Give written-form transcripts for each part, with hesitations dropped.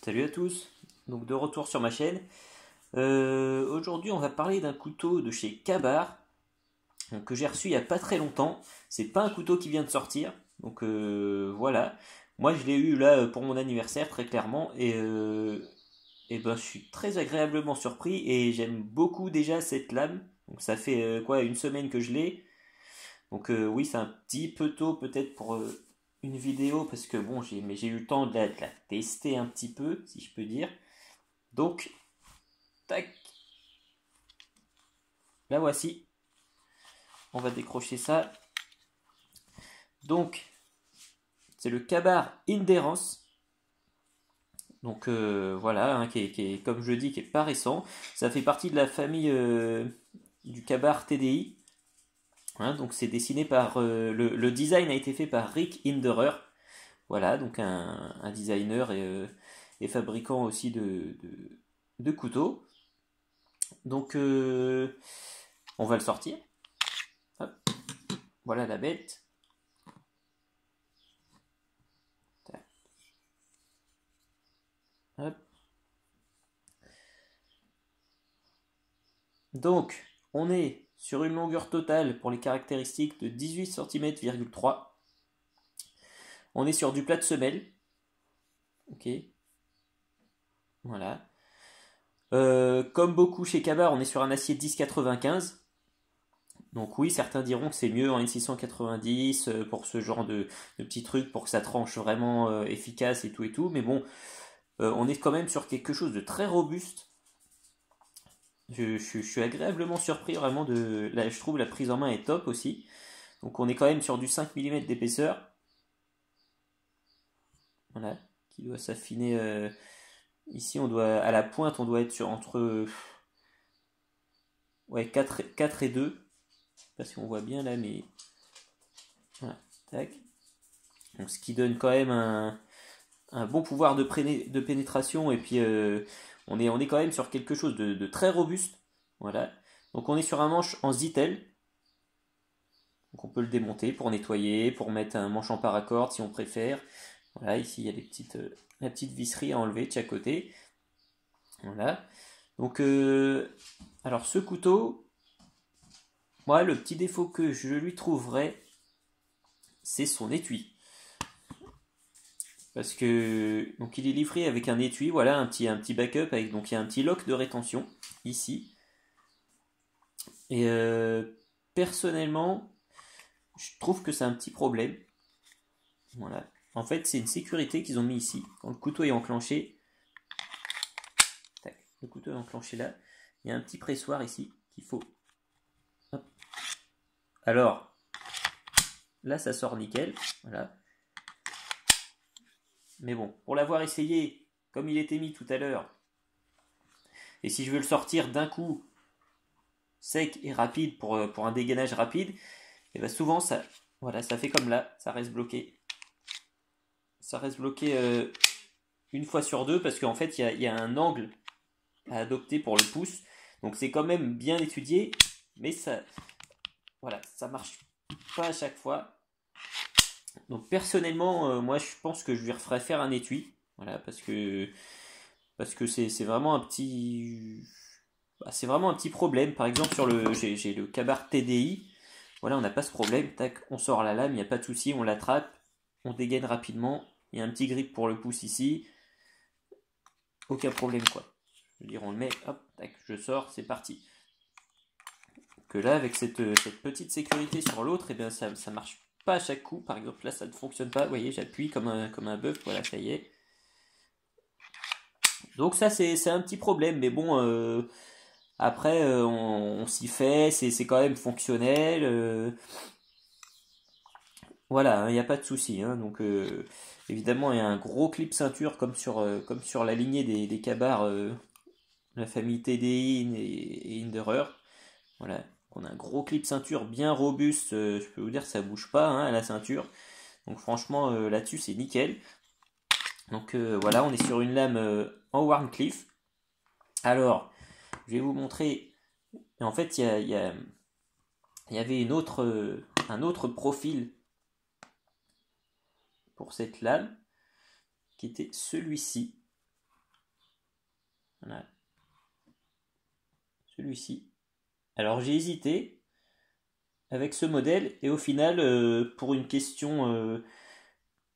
Salut à tous, donc de retour sur ma chaîne. Aujourd'hui on va parler d'un couteau de chez Kabar, que j'ai reçu il n'y a pas très longtemps. C'est pas un couteau qui vient de sortir, donc voilà. Moi je l'ai eu là pour mon anniversaire très clairement et ben je suis très agréablement surpris et j'aime beaucoup déjà cette lame. Donc ça fait quoi une semaine que je l'ai. Donc oui c'est un petit peu tôt peut-être pour une vidéo parce que bon j'ai eu le temps de la tester un petit peu si je peux dire. Donc, tac, la voici. On va décrocher ça. Donc, c'est le Kabar Inderance. Donc voilà, hein, qui est, comme je le dis, qui est pas récent. Ça fait partie de la famille du Kabar TDI. Hein, donc c'est dessiné par le design a été fait par Rick Hinderer. Voilà, donc un designer et fabricant aussi de couteaux. Donc on va le sortir. Hop, voilà la bête. Hop. Donc, on est sur une longueur totale pour les caractéristiques de 18 cm,3. On est sur du plat de semelle. Ok. Voilà. Comme beaucoup chez Kabar, on est sur un acier 10,95. Donc oui, certains diront que c'est mieux en N690 pour ce genre de petits trucs, pour que ça tranche vraiment efficace et tout et tout. Mais bon, on est quand même sur quelque chose de très robuste. Je suis agréablement surpris vraiment de. Là, je trouve la prise en main est top aussi. Donc on est quand même sur du 5 mm d'épaisseur. Voilà. Qui doit s'affiner. Ici, on doit. À la pointe, on doit être sur entre. Ouais, 4 et 2. Je sais pas si on voit bien là, mais. Voilà. Tac. Donc ce qui donne quand même un bon pouvoir de pénétration. Et puis on est quand même sur quelque chose de très robuste. Voilà. Donc on est sur un manche en Zytel. Donc on peut le démonter pour nettoyer, pour mettre un manche en paracorde si on préfère. Voilà, ici il y a la petite visserie à enlever de chaque côté. Voilà. Donc, alors ce couteau, moi le petit défaut que je lui trouverais, c'est son étui. Parce que donc il est livré avec un étui, voilà, un petit backup avec donc il y a un petit lock de rétention ici. Et personnellement, je trouve que c'est un petit problème. Voilà. En fait, c'est une sécurité qu'ils ont mis ici. Quand le couteau est enclenché, tac, le couteau est enclenché là. Il y a un petit pressoir ici qu'il faut. Hop. Alors, là, ça sort nickel. Voilà. Mais bon, pour l'avoir essayé, comme il était mis tout à l'heure, et si je veux le sortir d'un coup sec et rapide pour un dégainage rapide, et bien souvent ça, voilà, ça fait comme là, ça reste bloqué. Ça reste bloqué une fois sur deux parce qu'en fait il y a un angle à adopter pour le pouce. Donc c'est quand même bien étudié, mais ça, voilà, ça marche pas à chaque fois. Donc personnellement, moi je pense que je lui referais faire un étui, voilà, parce que c'est vraiment un petit, bah, c'est vraiment un petit problème. Par exemple sur le, j'ai le Kabar TDI, voilà, on n'a pas ce problème. Tac, on sort la lame, il n'y a pas de souci, on l'attrape, on dégaine rapidement. Il y a un petit grip pour le pouce ici, aucun problème quoi. Je veux dire, on le met, hop, tac, je sors, c'est parti. Que là, avec cette petite sécurité sur l'autre, et bien ça marche pas à chaque coup. Par exemple, là, ça ne fonctionne pas. Vous voyez, j'appuie comme un bœuf. Voilà, ça y est. Donc ça, c'est un petit problème. Mais bon, après, on s'y fait. C'est quand même fonctionnel. Voilà, il n'y a pas de souci. Hein. Donc, évidemment, il y a un gros clip ceinture comme sur la lignée des Kabar, la famille TDI et Hinderer. Voilà. On a un gros clip ceinture bien robuste. Je peux vous dire, ça bouge pas hein, à la ceinture. Donc franchement, là-dessus, c'est nickel. Donc voilà, on est sur une lame en Wharncliffe. Alors, je vais vous montrer. En fait, il y avait un autre profil pour cette lame qui était celui-ci. Voilà. Celui-ci. Alors j'ai hésité avec ce modèle et au final, pour une question,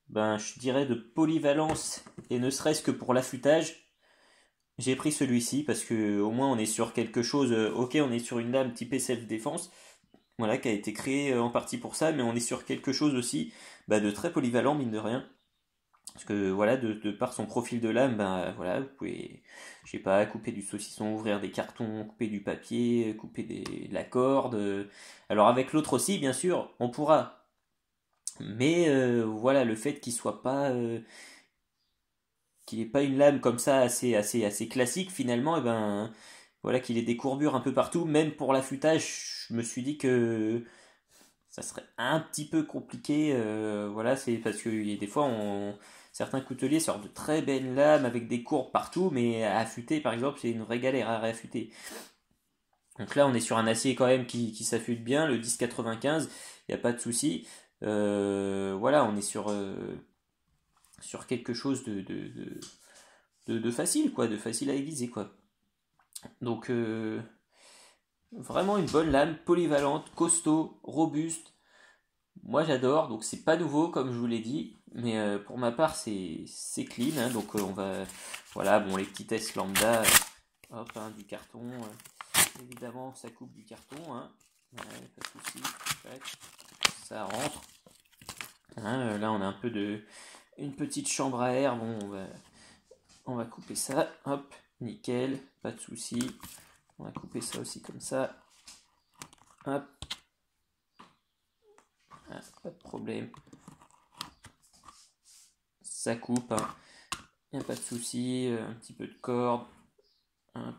je dirais de polyvalence et ne serait-ce que pour l'affûtage, j'ai pris celui-ci parce que au moins on est sur quelque chose. Ok, on est sur une lame typée self-défense, voilà, qui a été créée en partie pour ça, mais on est sur quelque chose aussi de très polyvalent, mine de rien. Parce que voilà, de par son profil de lame, voilà, vous pouvez, je sais pas, couper du saucisson, ouvrir des cartons, couper du papier, couper de la corde. Alors avec l'autre aussi, bien sûr, on pourra. Mais voilà, le fait qu'il ait pas une lame comme ça assez classique finalement, et voilà, qu'il ait des courbures un peu partout, même pour l'affûtage, je me suis dit que ça serait un petit peu compliqué. Voilà, c'est parce que des fois, certains couteliers sortent de très belles lames avec des courbes partout, mais à affûter, par exemple, c'est une vraie galère à réaffûter. Donc là, on est sur un acier quand même qui s'affûte bien, le 1095, il n'y a pas de souci. Voilà, on est sur quelque chose de facile, quoi, de facile à aiguiser, quoi. Donc, vraiment une bonne lame, polyvalente, costaud, robuste. Moi j'adore, donc c'est pas nouveau comme je vous l'ai dit, mais pour ma part c'est clean, hein, donc on va, voilà, bon les petits tests lambda, hop, hein, du carton, évidemment ça coupe du carton, hein, ouais, pas de souci, ça rentre, hein, là on a un peu une petite chambre à air, bon on va couper ça, hop, nickel, pas de souci, on va couper ça aussi comme ça, hop, ah, pas de problème. Ça coupe, hein. Il n'y a pas de souci, un petit peu de corde, hop.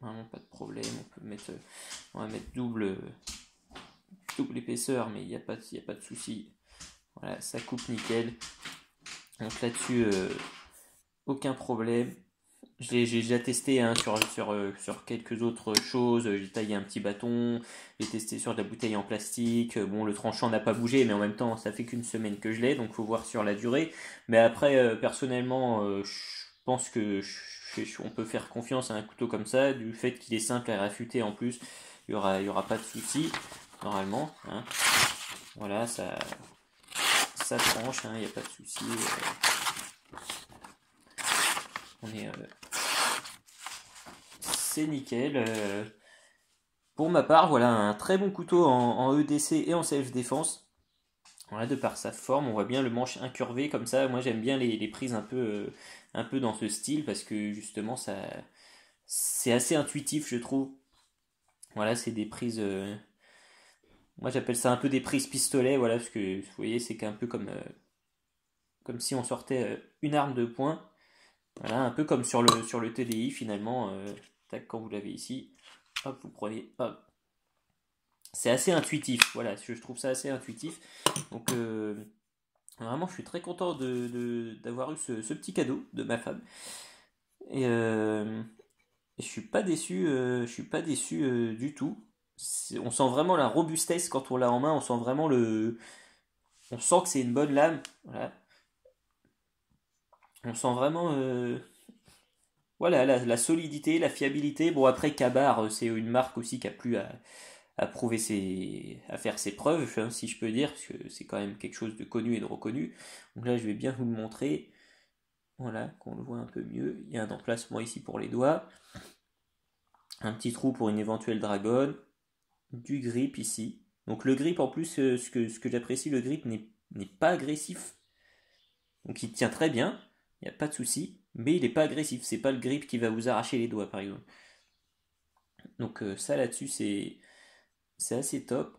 Vraiment pas de problème, on va mettre double épaisseur, mais il n'y a pas de souci. Voilà, ça coupe nickel. Donc là-dessus, aucun problème. J'ai déjà testé, hein, sur quelques autres choses. J'ai taillé un petit bâton, j'ai testé sur de la bouteille en plastique. Bon, le tranchant n'a pas bougé, mais en même temps, ça fait qu'une semaine que je l'ai, donc faut voir sur la durée. Mais après, personnellement, je pense que on peut faire confiance à un couteau comme ça, du fait qu'il est simple à réaffûter en plus. Il y aura pas de souci, normalement, hein. Voilà, ça tranche, hein, il n'y a pas de souci. On est c'est nickel. Pour ma part, voilà un très bon couteau en EDC et en self-défense. Voilà, de par sa forme, on voit bien le manche incurvé comme ça. Moi j'aime bien les prises un peu dans ce style parce que justement c'est assez intuitif, je trouve. Voilà, c'est des prises. Moi j'appelle ça un peu des prises pistolet, voilà, parce que vous voyez, c'est un peu comme si on sortait une arme de poing. Voilà, un peu comme sur le TDI finalement. Tac, quand vous l'avez ici, hop, vous prenez, hop. C'est assez intuitif, voilà, je trouve ça assez intuitif. Donc vraiment, je suis très content d'avoir eu ce petit cadeau de ma femme. Et je suis pas déçu, du tout. On sent vraiment la robustesse quand on l'a en main, on sent vraiment on sent que c'est une bonne lame. Voilà. On sent vraiment voilà, la solidité, la fiabilité. Bon, après, Kabar, c'est une marque aussi qui a plu à prouver à faire ses preuves, hein, si je peux dire, parce que c'est quand même quelque chose de connu et de reconnu. Donc là, je vais bien vous le montrer. Voilà, qu'on le voit un peu mieux. Il y a un emplacement ici pour les doigts. Un petit trou pour une éventuelle dragonne. Du grip ici. Donc le grip, en plus, ce que j'apprécie, le grip n'est pas agressif. Donc il tient très bien, il n'y a pas de souci, mais il n'est pas agressif. C'est pas le grip qui va vous arracher les doigts, par exemple. Donc ça là-dessus, c'est assez top.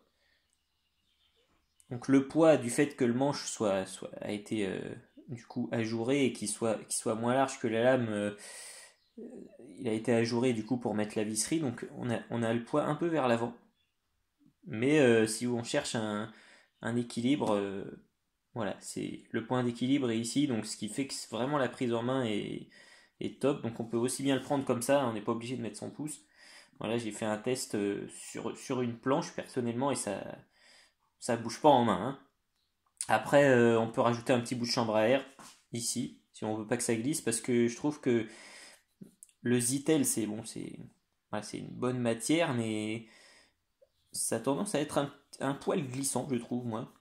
Donc le poids du fait que le manche a été du coup ajouré et qu'il soit moins large que la lame, il a été ajouré du coup pour mettre la visserie. Donc on a le poids un peu vers l'avant. Mais si on cherche un équilibre, voilà, c'est le point d'équilibre est ici, donc ce qui fait que vraiment la prise en main est top. Donc on peut aussi bien le prendre comme ça, on n'est pas obligé de mettre son pouce. Voilà, j'ai fait un test sur une planche personnellement et ça bouge pas en main, hein. Après, on peut rajouter un petit bout de chambre à air ici, si on veut pas que ça glisse, parce que je trouve que le Zytel, c'est bon, voilà, c'est une bonne matière, mais ça a tendance à être un poil glissant, je trouve, moi.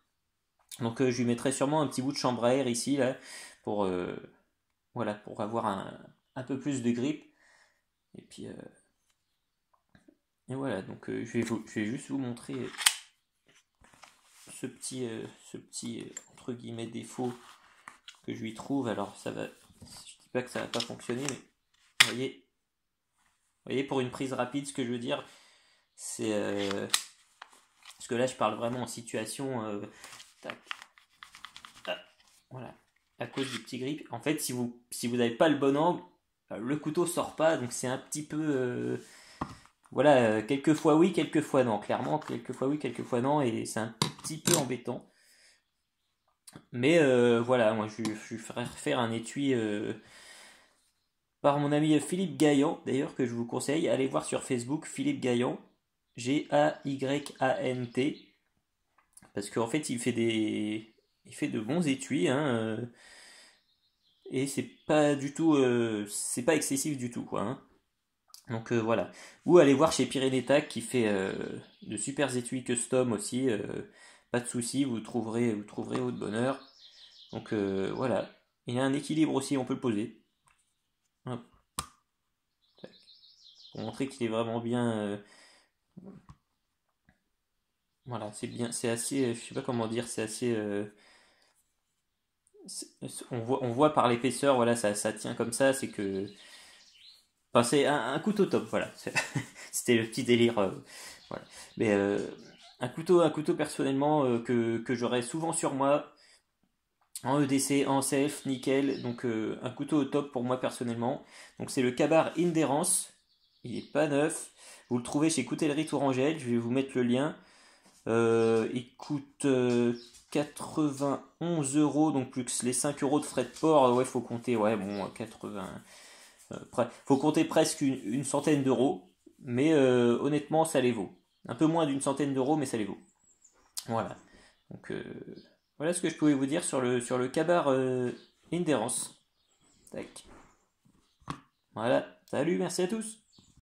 Donc je lui mettrai sûrement un petit bout de chambre à air ici, là, pour, voilà, pour avoir un peu plus de grip. Et puis, et voilà, donc je vais juste vous montrer ce petit entre guillemets défaut que je lui trouve. Alors ça va, je dis pas que ça va pas fonctionner, mais vous voyez pour une prise rapide, ce que je veux dire, c'est parce que là je parle vraiment en situation, tac, tac, voilà, à cause du petit grip. En fait, si vous n'avez pas le bon angle, le couteau sort pas, donc c'est un petit peu voilà, quelquefois oui, quelquefois non. Clairement, quelquefois oui, quelquefois non, et c'est un petit peu embêtant. Mais voilà, moi je ferai faire un étui par mon ami Philippe Gaillan, d'ailleurs, que je vous conseille. Allez voir sur Facebook Philippe Gaillan, Gayyant, parce qu'en fait il fait de bons étuis, hein, et c'est pas excessif du tout, quoi, hein. Donc voilà. Ou allez voir chez Pyrénétac qui fait de super étuis custom aussi. Pas de souci, vous trouverez votre bonheur. Donc voilà. Il y a un équilibre aussi, on peut le poser. Hop, tac. Pour montrer qu'il est vraiment bien. Voilà, c'est bien, c'est assez. Je sais pas comment dire, c'est assez. On voit par l'épaisseur, voilà, ça tient comme ça, c'est que. Enfin, c'est un couteau top, voilà. C'était le petit délire. Voilà. Mais un couteau personnellement que j'aurais souvent sur moi, en EDC, en CF, nickel. Donc un couteau au top pour moi personnellement. Donc c'est le Kabar Inderance. Il est pas neuf. Vous le trouvez chez Coutellerie Tourangelle. Je vais vous mettre le lien. Il coûte 91 euros. Donc plus les 5 euros de frais de port. Ouais, faut compter. Ouais, bon, 80. Faut compter presque une centaine d'euros. Mais honnêtement, ça les vaut. Un peu moins d'une centaine d'euros, mais ça les vaut. Voilà. Donc voilà ce que je pouvais vous dire sur le Kabar Inderance. Tac. Voilà. Salut, merci à tous.